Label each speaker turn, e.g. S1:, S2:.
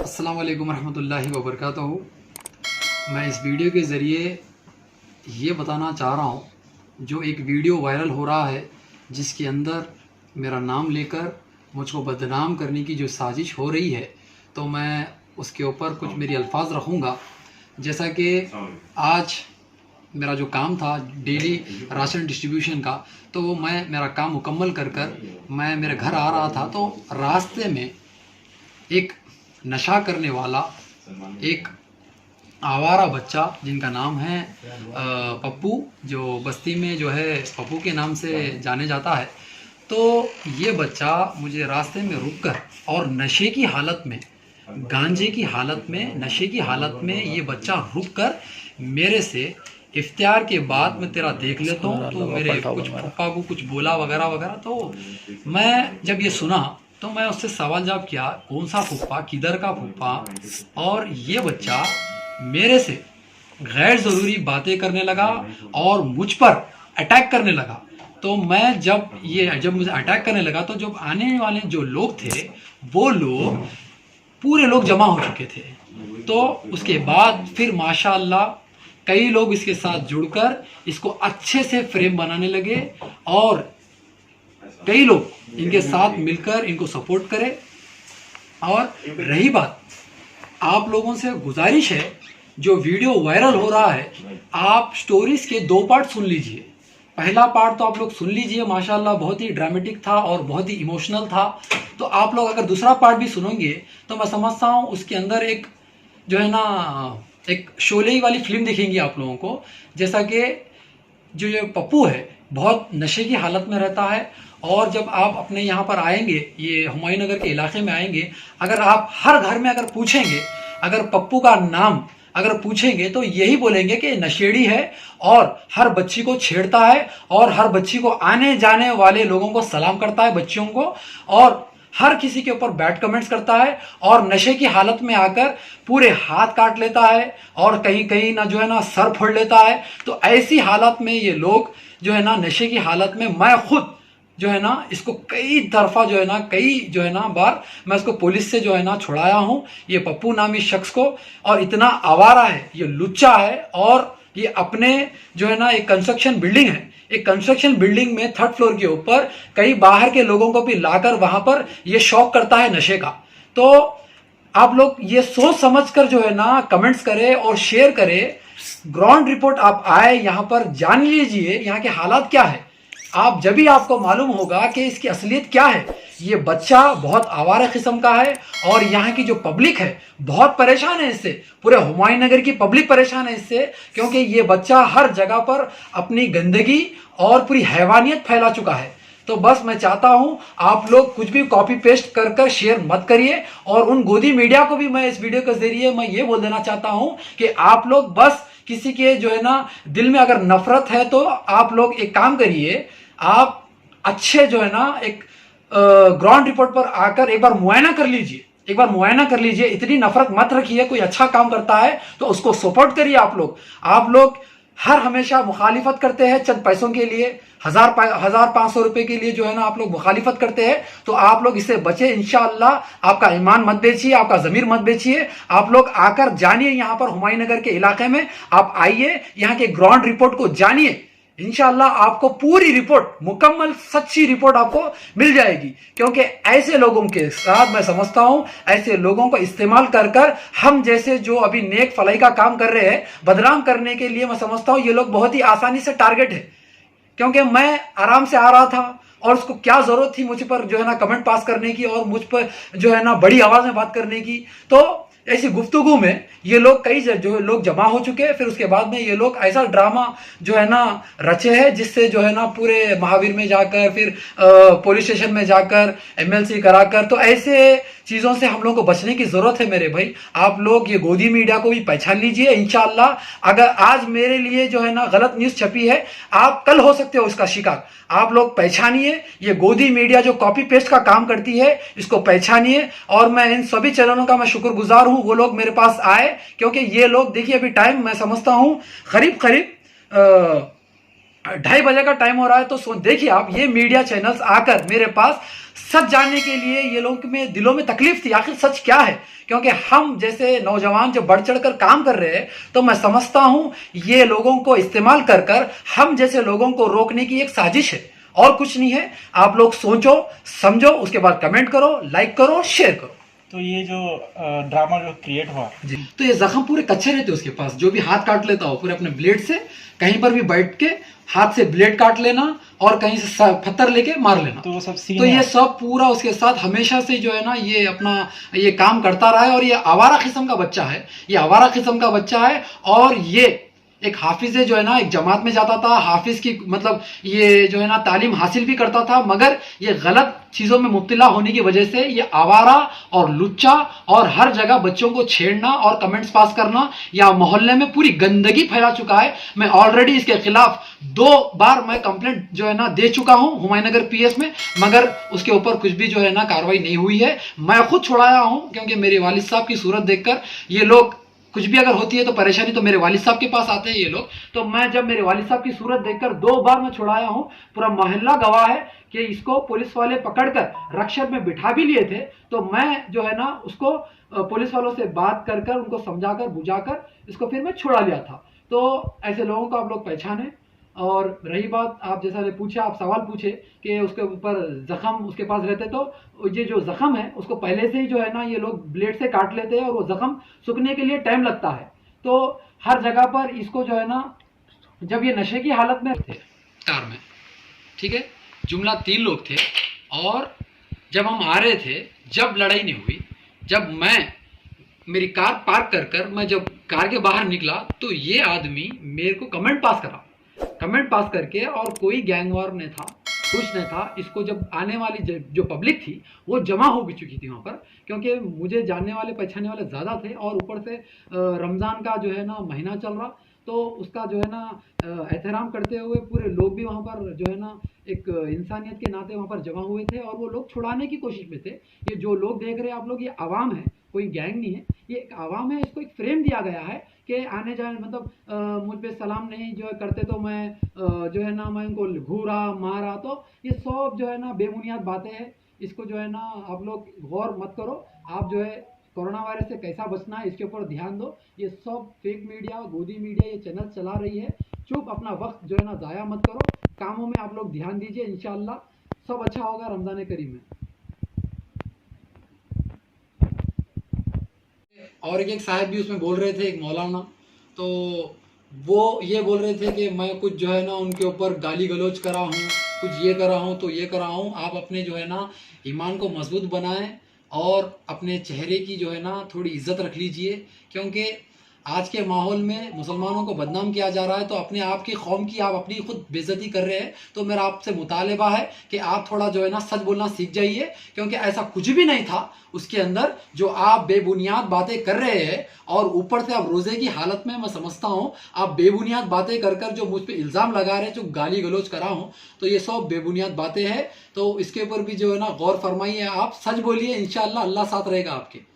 S1: अस्सलाम वालेकुम रहमतुल्लाहि व बरकातहू। मैं इस वीडियो के ज़रिए ये बताना चाह रहा हूँ, जो एक वीडियो वायरल हो रहा है जिसके अंदर मेरा नाम लेकर मुझको बदनाम करने की जो साजिश हो रही है, तो मैं उसके ऊपर कुछ मेरी अल्फाज रखूँगा। जैसा कि आज मेरा जो काम था डेली राशन डिस्ट्रीब्यूशन का, तो मैं मेरा काम मुकम्मल कर मैं मेरे घर आ रहा था, तो रास्ते में एक नशा करने वाला एक आवारा बच्चा जिनका नाम है पप्पू, जो बस्ती में जो है पप्पू के नाम से जाने जाता है। तो ये बच्चा मुझे रास्ते में रुककर और नशे की हालत में, गांजे की हालत में, नशे की हालत में ये बच्चा रुककर मेरे से इफ्तियार के बाद मैं तेरा देख लेता हूँ, तो मेरे कुछ पप्पा को कुछ बोला वगैरह वगैरह। तो मैं जब ये सुना तो मैं उससे सवाल जवाब किया, कौन सा फूफा, किधर का फूफा। और ये बच्चा मेरे से गैर ज़रूरी बातें करने लगा और मुझ पर अटैक करने लगा। तो मैं जब मुझे अटैक करने लगा, तो जब आने वाले जो लोग थे वो लोग पूरे लोग जमा हो चुके थे। तो उसके बाद फिर माशाअल्लाह कई लोग इसके साथ जुड़कर इसको अच्छे से फ्रेम बनाने लगे और कई लोग इनके साथ मिलकर इनको सपोर्ट करें। और रही बात, आप लोगों से गुजारिश है, जो वीडियो वायरल हो रहा है, आप स्टोरीज के 2 पार्ट सुन लीजिए। पहला पार्ट तो आप लोग सुन लीजिए, माशाल्लाह बहुत ही ड्रामेटिक था और बहुत ही इमोशनल था। तो आप लोग अगर दूसरा पार्ट भी सुनेंगे तो मैं समझता हूँ उसके अंदर एक जो है ना, एक शोले वाली फिल्म दिखेंगी आप लोगों को। जैसा कि जो ये पप्पू है बहुत नशे की हालत में रहता है, और जब आप अपने यहाँ पर आएंगे, ये हुमायूं नगर के इलाके में आएंगे, अगर आप हर घर में अगर पूछेंगे, अगर पप्पू का नाम अगर पूछेंगे तो यही बोलेंगे कि नशेड़ी है और हर बच्ची को छेड़ता है और हर बच्ची को, आने जाने वाले लोगों को सलाम करता है, बच्चियों को, और हर किसी के ऊपर बैड कमेंट्स करता है और नशे की हालत में आकर पूरे हाथ काट लेता है और कहीं कहीं ना जो है ना सर फोड़ लेता है। तो ऐसी हालत में ये लोग जो है ना, नशे की हालत में, मैं खुद जो है ना इसको कई तरफा जो है ना बार मैं इसको पुलिस से जो है ना छुड़ाया हूँ, ये पप्पू नामी शख्स को। और इतना आवारा है, ये लुच्चा है, और ये अपने जो है ना एक कंस्ट्रक्शन बिल्डिंग है, एक कंस्ट्रक्शन बिल्डिंग में 3rd फ्लोर के ऊपर कई बाहर के लोगों को भी लाकर वहां पर ये शौक करता है नशे का। तो आप लोग ये सोच समझकर जो है ना कमेंट्स करें और शेयर करें। ग्राउंड रिपोर्ट आप आए, यहां पर जान लीजिए यहाँ के हालात क्या है। आप जब भी आपको मालूम होगा कि इसकी असलियत क्या है। ये बच्चा बहुत आवारा किस्म का है और यहाँ की जो पब्लिक है बहुत परेशान है इससे, पूरे हुमायूं नगर की पब्लिक परेशान है इससे, क्योंकि ये बच्चा हर जगह पर अपनी गंदगी और पूरी हैवानियत फैला चुका है। तो बस मैं चाहता हूं आप लोग कुछ भी कॉपी पेस्ट कर शेयर मत करिए, और उन गोदी मीडिया को भी मैं इस वीडियो के जरिए मैं ये बोल देना चाहता हूं कि आप लोग बस किसी के जो है ना दिल में अगर नफरत है तो आप लोग एक काम करिए, आप अच्छे जो है ना एक ग्राउंड रिपोर्ट पर आकर एक बार मुआयना कर लीजिए, एक बार मुआयना कर लीजिए। इतनी नफरत मत रखिए, कोई अच्छा काम करता है तो उसको सपोर्ट करिए। आप लोग हर हमेशा मुखालिफत करते हैं चंद पैसों के लिए, 1500 रुपए के लिए जो है ना आप लोग मुखालिफत करते हैं। तो आप लोग इससे बचे इंशाअल्लाह। आपका ईमान मत बेचिए, आपका जमीर मत बेचिए। आप लोग आकर जानिए, यहाँ पर हुमायूं नगर के इलाके में आप आइए, यहाँ के ग्राउंड रिपोर्ट को जानिए। इंशाअल्लाह आपको पूरी रिपोर्ट, मुकम्मल सच्ची रिपोर्ट आपको मिल जाएगी। क्योंकि ऐसे लोगों के साथ मैं समझता हूं, ऐसे लोगों को इस्तेमाल कर हम जैसे जो अभी नेक फलाई का काम कर रहे हैं बदनाम करने के लिए, मैं समझता हूं ये लोग बहुत ही आसानी से टारगेट है। क्योंकि मैं आराम से आ रहा था और उसको क्या जरूरत थी मुझ पर जो है ना कमेंट पास करने की और मुझ पर जो है ना बड़ी आवाज में बात करने की। तो ऐसी गुफ्तगू में ये लोग कई जो लोग जमा हो चुके हैं। फिर उसके बाद में ये लोग ऐसा ड्रामा जो है ना रचे हैं, जिससे जो है ना पूरे महावीर में जाकर, फिर पुलिस स्टेशन में जाकर MLC कराकर, तो ऐसे चीजों से हम लोग को बचने की जरूरत है मेरे भाई। आप लोग ये गोदी मीडिया को भी पहचान लीजिए इंशाअल्लाह। अगर आज मेरे लिए जो है ना गलत न्यूज छपी है, आप कल हो सकते हो उसका शिकार। आप लोग पहचानिए, ये गोदी मीडिया जो कॉपी पेस्ट का काम करती है इसको पहचानिए। और मैं इन सभी चैनलों का मैं शुक्रगुजार हूं, वो लोग मेरे पास आए, क्योंकि ये लोग देखिए अभी टाइम मैं समझता हूं करीब 2:30 बजे का टाइम हो रहा है। तो देखिए आप, ये मीडिया चैनल्स आकर मेरे पास सच जानने के लिए, ये लोगों में दिलों में तकलीफ थी आखिर सच क्या है, क्योंकि हम जैसे नौजवान जब बढ़ चढ़ कर काम कर रहे हैं तो मैं समझता हूं ये लोगों को इस्तेमाल कर कर हम जैसे लोगों को रोकने की एक साजिश है, और कुछ नहीं है। आप लोग सोचो समझो, उसके बाद कमेंट करो, लाइक करो, शेयर करो।
S2: तो ये जो ड्रामा जो क्रिएट हुआ
S1: जी, तो ये जख्म पूरे कच्चे रहते उसके पास, जो भी हाथ काट लेता हो पूरे अपने ब्लेड से, कहीं पर भी बैठ के हाथ से ब्लेड काट लेना और कहीं से पत्थर लेके मार लेना।
S2: तो वो सब सीन
S1: तो ये सब पूरा उसके साथ हमेशा से जो है ना ये अपना ये काम करता रहा है, और ये आवारा किस्म का बच्चा है, ये आवारा किस्म का बच्चा है। और ये एक हाफिज है जो है ना, एक जमात में जाता था, हाफिज की मतलब ये जो है ना तालीम हासिल भी करता था, मगर ये गलत चीजों में मुब्तला होने की वजह से ये आवारा और लुच्चा और हर जगह बच्चों को छेड़ना और कमेंट्स पास करना या मोहल्ले में पूरी गंदगी फैला चुका है। मैं ऑलरेडी इसके खिलाफ 2 बार मैं कंप्लेंट जो है ना दे चुका हूं हुमायूंनगर पीएस में, मगर उसके ऊपर कुछ भी जो है ना कार्रवाई नहीं हुई है। मैं खुद छुड़ाया हूं, क्योंकि मेरे वालिद साहब की सूरत देखकर ये लोग, कुछ भी अगर होती है तो परेशानी तो मेरे वालिद साहब के पास आते हैं ये लोग। तो मैं जब मेरे वालिद साहब की सूरत देखकर 2 बार मैं छुड़ाया हूं, पूरा मोहल्ला गवाह है कि इसको पुलिस वाले पकड़कर रक्षक में बिठा भी लिए थे। तो मैं जो है ना उसको पुलिस वालों से बात कर कर उनको समझाकर बुझाकर इसको फिर मैं छुड़ा लिया था। तो ऐसे लोगों को आप लोग पहचाने। और रही बात, आप जैसा ने पूछा, आप सवाल पूछे कि उसके ऊपर जख्म उसके पास रहते, तो ये जो जख्म है उसको पहले से ही जो है ना ये लोग ब्लेड से काट लेते हैं और वो जख्म सूखने के लिए टाइम लगता है। तो हर जगह पर इसको जो है ना, जब ये नशे की हालत में थे कार में, ठीक है, जुमला 3 लोग थे, और जब हम आ रहे थे, जब लड़ाई नहीं हुई, जब मैं मेरी कार पार्क कर कर मैं जब कार के बाहर निकला, तो ये आदमी मेरे को कमेंट पास करके, और कोई गैंग वार नहीं था, कुछ नहीं था। इसको जब आने वाली जो पब्लिक थी वो जमा हो भी चुकी थी वहाँ पर, क्योंकि मुझे जानने वाले पहचानने वाले ज़्यादा थे, और ऊपर से रमज़ान का जो है ना महीना चल रहा, तो उसका जो है ना एहतराम करते हुए पूरे लोग भी वहाँ पर जो है ना एक इंसानियत के नाते वहाँ पर जमा हुए थे, और वो लोग छुड़ाने की कोशिश में थे। ये जो लोग देख रहे हैं आप लोग, ये आवाम है, कोई गैंग नहीं है, ये एक आवाम है। इसको एक फ्रेम दिया गया है कि आने जाने मतलब मुझ पे सलाम नहीं जो है करते तो मैं जो है ना मैं उनको घूरा मारा, तो ये सब जो है ना बेबुनियाद बातें हैं। इसको जो है ना आप लोग गौर मत करो। आप जो है कोरोना वायरस से कैसा बचना है इसके ऊपर ध्यान दो। ये सब फेक मीडिया, गोदी मीडिया ये चैनल चला रही है। चुप, अपना वक्त जो है ना ज़ाया मत करो, कामों में आप लोग ध्यान दीजिए, इंशाअल्लाह सब अच्छा होगा रमज़ान करीम में। और एक साहब भी उसमें बोल रहे थे, एक मौलाना, तो वो ये बोल रहे थे कि मैं कुछ जो है ना उनके ऊपर गाली गलौज करा हूँ, कुछ ये करा हूँ तो ये करा हूँ। आप अपने जो है ना ईमान को मजबूत बनाएं और अपने चेहरे की जो है ना थोड़ी इज्जत रख लीजिए, क्योंकि आज के माहौल में मुसलमानों को बदनाम किया जा रहा है, तो अपने आप की कौम की आप अपनी खुद बेइज्जती कर रहे हैं। तो मेरा आपसे मुतालिबा है कि आप थोड़ा जो है ना सच बोलना सीख जाइए, क्योंकि ऐसा कुछ भी नहीं था उसके अंदर जो आप बेबुनियाद बातें कर रहे हैं। और ऊपर से आप रोज़े की हालत में, मैं समझता हूँ आप बेबुनियाद बातें कर कर जो मुझ पर इल्ज़ाम लगा रहे हैं, जो गाली गलौज करा हूँ, तो ये सब बेबुनियाद बातें हैं। तो इसके ऊपर भी जो है ना गौर फरमाइए, आप सच बोलिए, इंशाअल्लाह अल्लाह साथ रहेगा आपके।